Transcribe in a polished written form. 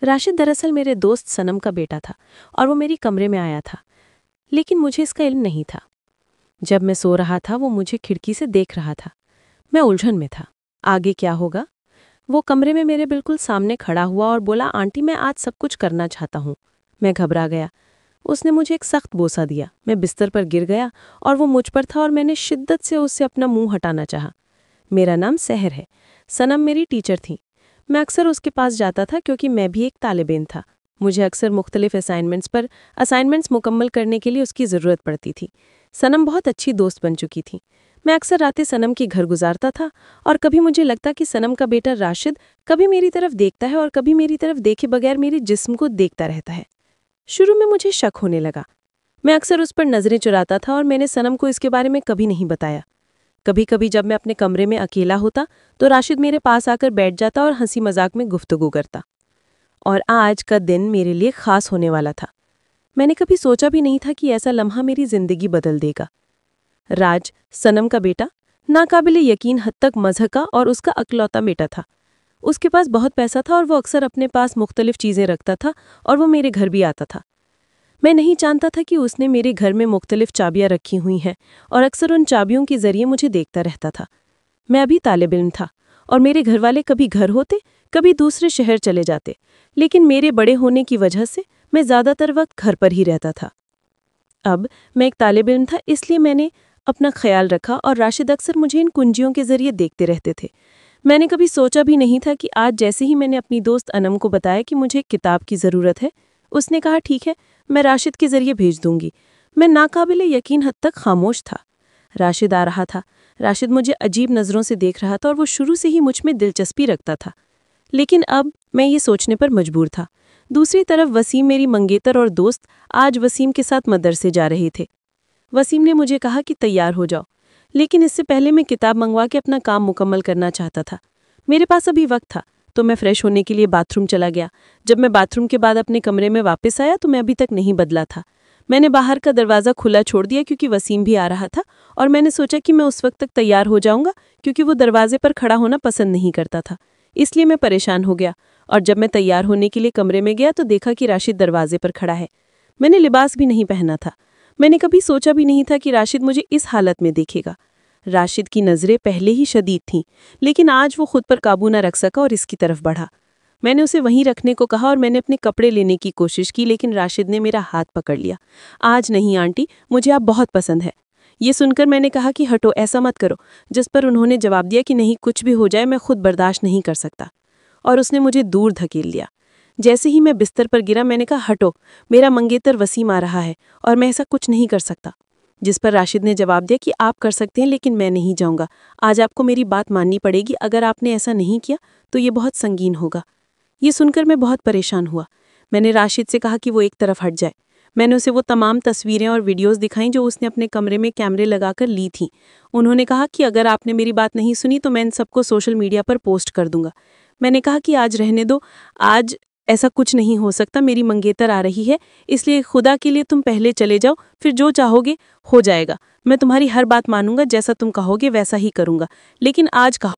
राशिद दरअसल मेरे दोस्त सनम का बेटा था और वो मेरी कमरे में आया था, लेकिन मुझे इसका इल्म नहीं था। जब मैं सो रहा था वो मुझे खिड़की से देख रहा था। मैं उलझन में था। आगे क्या होगा? वो कमरे में मेरे बिल्कुल सामने खड़ा हुआ और बोला, आंटी मैं आज सब कुछ करना चाहता हूँ। मैं घबरा गया। उसने मुझे एक सख्त बोसा दिया। मैं बिस्तर पर गिर गया और वो मुझ पर था और मैंने शिद्दत से उससे अपना मुंह हटाना चाहा। मेरा नाम सहर है। सनम मेरी टीचर थी। मैं अक्सर उसके पास जाता था क्योंकि मैं भी एक तालिब-इल्म था। मुझे अक्सर मुख्तलिफ असाइनमेंट्स मुकम्मल करने के लिए उसकी ज़रूरत पड़ती थी। सनम बहुत अच्छी दोस्त बन चुकी थी। मैं अक्सर रातें सनम के घर गुजारता था और कभी मुझे लगता कि सनम का बेटा राशिद कभी मेरी तरफ देखता है और कभी मेरी तरफ देखे बगैर मेरे जिस्म को देखता रहता है। शुरू में मुझे शक होने लगा। मैं अक्सर उस पर नज़रें चुराता था और मैंने सनम को इसके बारे में कभी नहीं बताया। कभी कभी जब मैं अपने कमरे में अकेला होता तो राशिद मेरे पास आकर बैठ जाता और हंसी मजाक में गुफ्तगू करता। और आज का दिन मेरे लिए खास होने वाला था। मैंने कभी सोचा भी नहीं था कि ऐसा लम्हा मेरी जिंदगी बदल देगा। राज, सनम का बेटा, नाकाबिले यकीन हद तक मज़हका और उसका अकलौता बेटा था। उसके पास बहुत पैसा था और वो अक्सर अपने पास मुख्तलिफ चीज़ें रखता था और वो मेरे घर भी आता था। मैं नहीं जानता था कि उसने मेरे घर में मुख्तलिफ चाबियां रखी हुई हैं और अक्सर उन चाबियों के जरिए मुझे देखता रहता था। मैं अभी तालिब-इल्म था और मेरे घर वाले कभी घर होते, कभी दूसरे शहर चले जाते, लेकिन मेरे बड़े होने की वजह से मैं ज़्यादातर वक्त घर पर ही रहता था। अब मैं एक तालिब-इल्म था, इसलिए मैंने अपना ख्याल रखा और राशिद अक्सर मुझे इन कुंजियों के जरिए देखते रहते थे। मैंने कभी सोचा भी नहीं था कि आज जैसे ही मैंने अपनी दोस्त अनम को बताया कि मुझे एक किताब की ज़रूरत है, उसने कहा ठीक है, मैं राशिद के जरिए भेज दूंगी। मैं नाकाबिले यकीन हद तक खामोश था। राशिद आ रहा था। राशिद मुझे अजीब नज़रों से देख रहा था और वो शुरू से ही मुझ में दिलचस्पी रखता था। लेकिन अब मैं ये सोचने पर मजबूर था। दूसरी तरफ वसीम, मेरी मंगेतर और दोस्त, आज वसीम के साथ मदरसे जा रहे थे। वसीम ने मुझे कहा कि तैयार हो जाओ, लेकिन इससे पहले मैं किताब मंगवा के अपना काम मुकम्मल करना चाहता था। मेरे पास अभी वक्त था, तो मैं फ्रेश होने के लिए बाथरूम चला गया। जब मैं बाथरूम के बाद अपने कमरे में वापस आया तो मैं अभी तक नहीं बदला था। मैंने बाहर का दरवाज़ा खुला छोड़ दिया क्योंकि वसीम भी आ रहा था और मैंने सोचा कि मैं उस वक्त तक तैयार हो जाऊंगा क्योंकि वो दरवाजे पर खड़ा होना पसंद नहीं करता था। इसलिए मैं परेशान हो गया और जब मैं तैयार होने के लिए कमरे में गया तो देखा कि राशिद दरवाजे पर खड़ा है। मैंने लिबास भी नहीं पहना था। मैंने कभी सोचा भी नहीं था कि राशिद मुझे इस हालत में देखेगा। राशिद की नज़रें पहले ही शदीद थीं, लेकिन आज वो खुद पर काबू न रख सका और इसकी तरफ बढ़ा। मैंने उसे वहीं रखने को कहा और मैंने अपने कपड़े लेने की कोशिश की, लेकिन राशिद ने मेरा हाथ पकड़ लिया। आज नहीं आंटी, मुझे आप बहुत पसंद है। ये सुनकर मैंने कहा कि हटो, ऐसा मत करो, जिस पर उन्होंने जवाब दिया कि नहीं, कुछ भी हो जाए मैं खुद बर्दाश्त नहीं कर सकता। और उसने मुझे दूर धकेल लिया। जैसे ही मैं बिस्तर पर गिरा मैंने कहा, हटो, मेरा मंगेतर वसीम आ रहा है और मैं ऐसा कुछ नहीं कर सकता। जिस पर राशिद ने जवाब दिया कि आप कर सकते हैं, लेकिन मैं नहीं जाऊंगा। आज आपको मेरी बात माननी पड़ेगी। अगर आपने ऐसा नहीं किया तो ये बहुत संगीन होगा। ये सुनकर मैं बहुत परेशान हुआ। मैंने राशिद से कहा कि वो एक तरफ हट जाए। मैंने उसे वो तमाम तस्वीरें और वीडियोस दिखाईं जो उसने अपने कमरे में कैमरे लगाकर ली थीं। उन्होंने कहा कि अगर आपने मेरी बात नहीं सुनी तो मैं इन सबको सोशल मीडिया पर पोस्ट कर दूंगा। मैंने कहा कि आज रहने दो, आज ऐसा कुछ नहीं हो सकता। मेरी मंगेतर आ रही है, इसलिए खुदा के लिए तुम पहले चले जाओ, फिर जो चाहोगे हो जाएगा। मैं तुम्हारी हर बात मानूंगा, जैसा तुम कहोगे वैसा ही करूंगा, लेकिन आज कहा